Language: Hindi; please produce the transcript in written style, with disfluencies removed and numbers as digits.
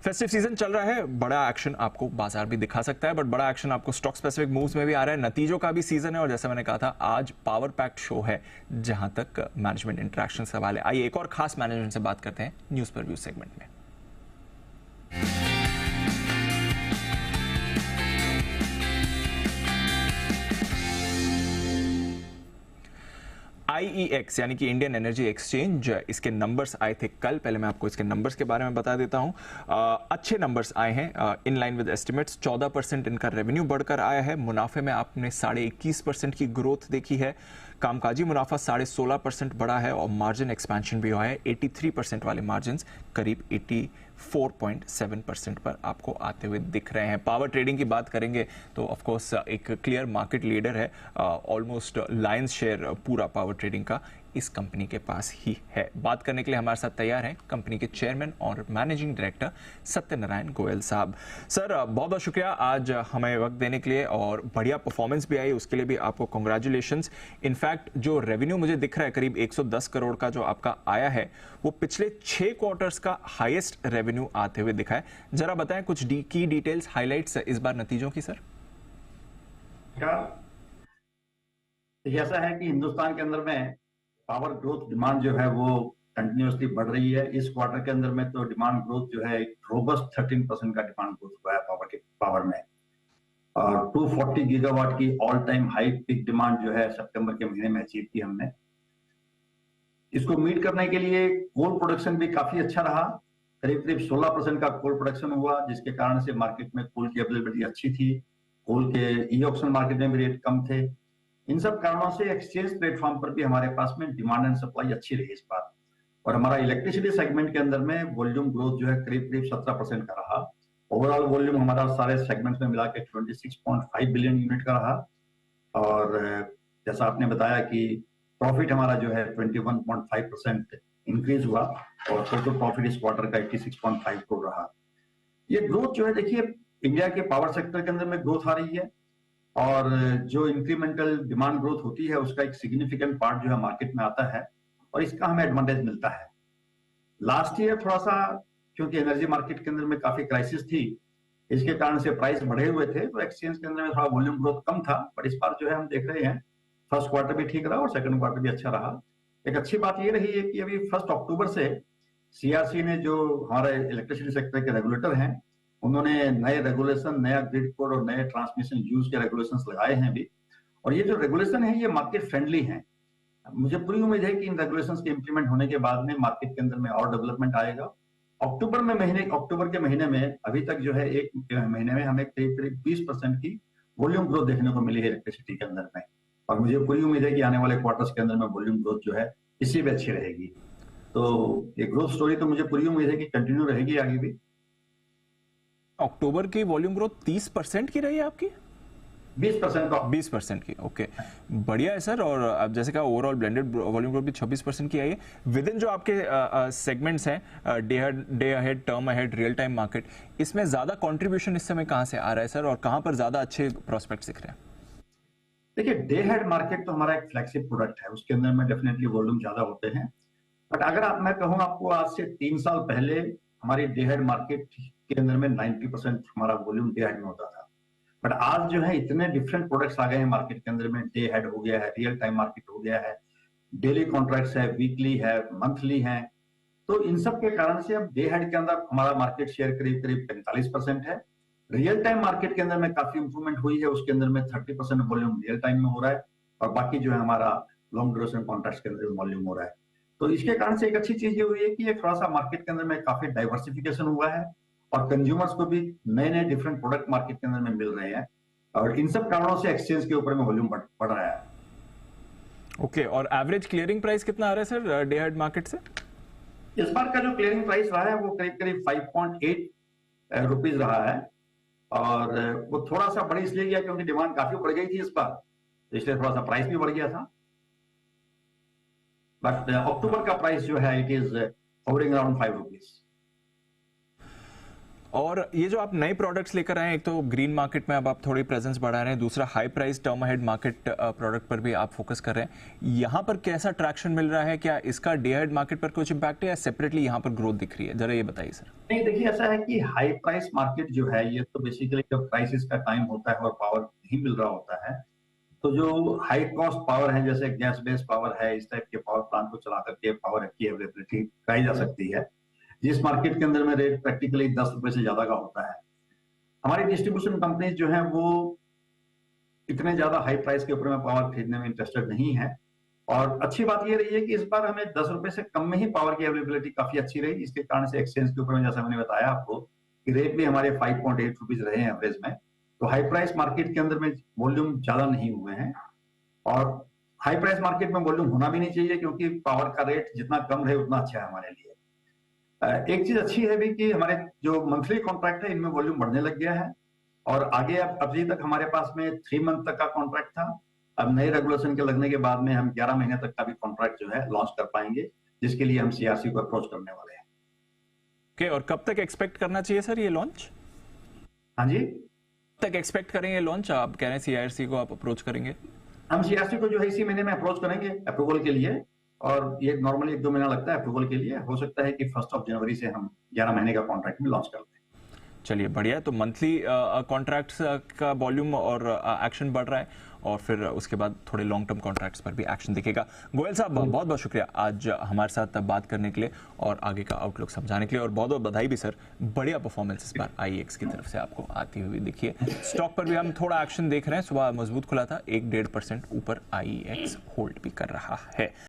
फेस्टिव सीजन चल रहा है, बड़ा एक्शन आपको बाजार भी दिखा सकता है, बट बड़ा एक्शन आपको स्टॉक स्पेसिफिक मूव्स में भी आ रहा है। नतीजों का भी सीजन है और जैसा मैंने कहा था आज पावर पैक्ड शो है जहां तक मैनेजमेंट इंटरेक्शन सवाल है। आइए एक और खास मैनेजमेंट से बात करते हैं न्यूज पर व्यू सेगमेंट में। IEX यानी कि इंडियन एनर्जी एक्सचेंज, इसके नंबर्स आए थे कल। पहले मैं आपको इसके नंबर्स के बारे में बता देता हूं। अच्छे नंबर्स आए हैं, इन लाइन विद एस्टिमेट्स। 14% इनका रेवेन्यू बढ़कर आया है। मुनाफे में आपने 21.5% की ग्रोथ देखी है। कामकाजी मुनाफा 16.5% बढ़ा है और मार्जिन एक्सपेंशन भी हुआ है। 83% वाले मार्जिन करीब 84.7% पर आपको आते हुए दिख रहे हैं। पावर ट्रेडिंग की बात करेंगे तो ऑफ कोर्स एक क्लियर मार्केट लीडर है। ऑलमोस्ट लायंस शेयर पूरा पावर ट्रेडिंग का इस कंपनी के पास ही है। बात करने के लिए हमारे साथ तैयार हैं कंपनी के चेयरमैन और मैनेजिंग डायरेक्टर सत्यनारायण गोयल साहब। सर बहुत बहुत शुक्रिया आज हमें वक्त देने के लिए, और बढ़िया परफॉर्मेंस भी आई उसके लिए भी आपको कॉन्ग्रेचुलेशंस। इनफैक्ट जो रेवेन्यू मुझे दिख रहा है करीब 110 करोड़ का जो आपका आया है वो पिछले 6 क्वार्टर्स का हाईएस्ट रेवेन्यू आते हुए दिखा है। जरा बताएं कुछ की डिटेल्स, हाईलाइट्स इस बार नतीजों की। सर ऐसा है कि हिंदुस्तान के अंदर में पावर ग्रोथ डिमांड जो है वो कंटिन्यूसली बढ़ रही है। इस क्वार्टर के अंदर में तो डिमांड ग्रोथ जो है रोबस्ट 13% का डिमांड ग्रोथ हुआ है पावर में, और 240 गीगावाट की all time high peak demand जो है सितंबर के महीने में अचीव की हमने। इसको मीट करने के लिए कोल प्रोडक्शन भी काफी अच्छा रहा। करीब करीब 16% का कोल प्रोडक्शन हुआ, जिसके कारण से मार्केट में कोल की अवेलेबिलिटी अच्छी थी। कोल के ई ऑक्शन मार्केट में भी रेट कम थे। इन सब कारणों से एक्सचेंज प्लेटफॉर्म पर भी हमारे पास में डिमांड एंड सप्लाई अच्छी रही इस बार। और हमारा इलेक्ट्रिसिटी सेगमेंट के अंदर में वॉल्यूम ग्रोथ जो है करीब करीब 17% का रहा। ओवरऑल वॉल्यूम हमारा सारे सेगमेंट्स में मिला के 26.5 बिलियन यूनिट का रहा। और जैसा आपने बताया कि प्रॉफिट हमारा जो है 21.5% इंक्रीज हुआ और टोटल प्रॉफिट इस क्वार्टर का 86.5 करोड़ रहा। ये ग्रोथ जो है देखिए इंडिया के पावर सेक्टर के अंदर में ग्रोथ आ रही है, और जो इंक्रीमेंटल डिमांड ग्रोथ होती है उसका एक सिग्निफिकेंट पार्ट जो है मार्केट में आता है और इसका हमें एडवांटेज मिलता है। लास्ट ईयर थोड़ा सा क्योंकि एनर्जी मार्केट के अंदर में काफी क्राइसिस थी, इसके कारण से प्राइस बढ़े हुए थे, तो एक्सचेंज के अंदर में थोड़ा वॉल्यूम ग्रोथ कम था। बट इस बार जो है हम देख रहे हैं फर्स्ट क्वार्टर भी ठीक रहा और सेकंड क्वार्टर भी अच्छा रहा। एक अच्छी बात ये रही है कि अभी 1 अक्टूबर से CERC ने, जो हमारे इलेक्ट्रिसिटी सेक्टर के रेगुलेटर हैं, उन्होंने नए रेगुलेशन, नया ग्रिड कोड और नए ट्रांसमिशन यूज के रेगुलेशंस लगाए हैं अभी। और ये जो रेगुलेशन है ये मार्केट फ्रेंडली हैं। मुझे पूरी उम्मीद है कि इन रेगुलेशंस के इंप्लीमेंट होने के बाद में मार्केट के अंदर में और डेवलपमेंट आएगा। अक्टूबर के महीने में अभी तक जो है एक महीने में हमें करीब करीब 20% की वॉल्यूम ग्रोथ देखने को मिली है इलेक्ट्रिसिटी के अंदर में, और मुझे पूरी उम्मीद है कि आने वाले क्वार्टर्स के अंदर में वॉल्यूम ग्रोथ जो है इसी भी अच्छी रहेगी। तो ये ग्रोथ स्टोरी तो मुझे पूरी उम्मीद है कि कंटिन्यू रहेगी आगे भी। अक्टूबर की वॉल्यूम ग्रोथ 30% की रही है आपकी? 20% की, ओके, बढ़िया है सर। और अब जैसे कहा ओवरऑल ब्लेंडेड वॉल्यूम ग्रोथ भी 26% की आई है। विद इन जो आपके सेगमेंट्स हैं day ahead, term ahead, real time market, इसमें ज्यादा कंट्रीब्यूशन इस समय कहां से आ रहा है सर, और कहां पर ज्यादा अच्छे प्रोस्पेक्ट दिख रहे हैं? देखिए डे हेड मार्केट तो हमारा एक फ्लैगशिप प्रोडक्ट है, उसके अंदर में डेफिनेटली वॉल्यूम ज्यादा होते हैं। बट अगर मैं कहूँ आपको, आज से 3 साल पहले हमारी डे हेड मार्केट के अंदर में 90% हमारा वॉल्यूम डे हेड में होता था। बट आज जो है इतने डिफरेंट प्रोडक्ट्स आ गए हैं मार्केट के अंदर में। डे हेड हो गया है, रियल टाइम मार्केट हो गया है, डेली कॉन्ट्रैक्ट्स है, वीकली है, मंथली है। तो इन सब के कारण से अब डे हेड के अंदर हमारा मार्केट शेयर करीब करीब 45% है। रियल टाइम मार्केट के अंदर में काफी इंप्रूवमेंट हुई है, उसके अंदर में 30% वॉल्यूम रियल टाइम में हो रहा है, और बाकी जो है हमारा लॉन्ग ड्यूरेशन कॉन्ट्रैक्ट्स के अंदर वॉल्यूम हो रहा है। तो इसके कारण से एक अच्छी चीज ये हुई है कि ये थोड़ा सा मार्केट के अंदर में काफी डाइवर्सिफिकेशन हुआ है, और कंज्यूमर्स को भी नए नए डिफरेंट प्रोडक्ट मार्केट के अंदर में मिल रहे हैं, और इन सब कारणों से एक्सचेंज के ऊपर में वॉल्यूम बढ़ रहा है। ओके, और एवरेज क्लियरिंग प्राइस कितना आ रहा है सर डे हेड मार्केट से? इस बार का जो क्लियरिंग प्राइस रहा है वो करीब करीब 5.8 रुपीज रहा है, और वो थोड़ा सा बढ़ इसलिए गया क्योंकि डिमांड काफी बढ़ गई थी इस बार, इसलिए थोड़ा सा प्राइस भी बढ़ गया था। बट अक्टूबर का प्राइस जो है it is hovering around 5 rupees. और ये जो आप नए प्रोडक्ट्स लेकर आए हैं, एक तो ग्रीन मार्केट में अब आप थोड़ी प्रेजेंस बढ़ा रहे हैं, दूसरा high price term ahead market product पर भी आप फोकस कर रहे हैं। यहाँ पर कैसा ट्रैक्शन मिल रहा है? क्या इसका डे अहेड मार्केट पर कुछ इम्पैक्ट है या सेपरेटली यहाँ पर ग्रोथ दिख रही है? जरा ये बताइए सर। नहीं, देखिए ऐसा है कि हाई प्राइस मार्केट जो है ये तो बेसिकली जब क्राइसिस का टाइम होता है और पावर नहीं मिल रहा होता है, तो जो हाई कॉस्ट पावर है जैसे गैस बेस्ड पावर है, इस टाइप के पावर प्लांट को चला करके पावर की अवेलेबिलिटी कराई जा सकती है, जिस मार्केट के अंदर में रेट प्रैक्टिकली 10 रुपए से ज्यादा का होता है। हमारी डिस्ट्रीब्यूशन कंपनीज जो है वो इतने ज्यादा हाई प्राइस के ऊपर में पावर खरीदने में इंटरेस्टेड नहीं है। और अच्छी बात ये रही है कि इस बार हमें 10 रुपए से कम में ही पावर की अवेलेबिलिटी काफी अच्छी रही। इसके कारण से एक्सचेंज के ऊपर में जैसा मैंने बताया आपको कि रेट भी हमारे 5.8 रुपीज रहे हैं एवरेज में। तो हाई प्राइस मार्केट के अंदर में वॉल्यूम ज्यादा नहीं हुए हैं और हाई प्राइस मार्केट में वॉल्यूम होना भी नहीं चाहिए, क्योंकि पावर का रेट जितना कम रहे उतना अच्छा है हमारे लिए। एक चीज अच्छी है भी कि हमारे जो मंथली कॉन्ट्रैक्ट है इनमें वॉल्यूम बढ़ने लग गया है और आगे अब अभी तक हमारे पास में 3 मंथ तक का कॉन्ट्रैक्ट था। अब नए रेगुलेशन के लगने के बाद में हम 11 महीने तक का भी कॉन्ट्रैक्ट जो है लॉन्च कर पाएंगे, जिसके लिए हम सीआरसी को अप्रोच करने वाले हैं। ओके, और कब तक एक्सपेक्ट करना चाहिए सर ये लॉन्च? हाँ जी, तक एक्सपेक्ट करेंगे लॉन्च? आप कह रहे हैं सीआरसी को आप अप्रोच करेंगे? हम सीआरसी को जो है इसी महीने में अप्रोच करेंगे अप्रूवल के लिए, और ये नॉर्मली 1-2 महीना लगता है अप्रूवल के लिए। हो सकता है कि 1 जनवरी से हम 11 महीने का कॉन्ट्रैक्ट में लॉन्च कर दें। चलिए बढ़िया है। तो मंथली कॉन्ट्रैक्ट्स का वॉल्यूम और एक्शन बढ़ रहा है और फिर उसके बाद थोड़े लॉन्ग टर्म कॉन्ट्रैक्ट्स पर भी एक्शन दिखेगा। गोयल साहब बहुत बहुत शुक्रिया आज हमारे साथ बात करने के लिए और आगे का आउटलुक समझाने के लिए, और बहुत बहुत बधाई भी सर, बढ़िया परफॉर्मेंस इस बार आईएक्स की तरफ से आपको आती हुई दिखिए। स्टॉक पर भी हम थोड़ा एक्शन देख रहे हैं, सुबह मजबूत खुला था, 1-1.5% ऊपर आईएक्स होल्ड भी कर रहा है।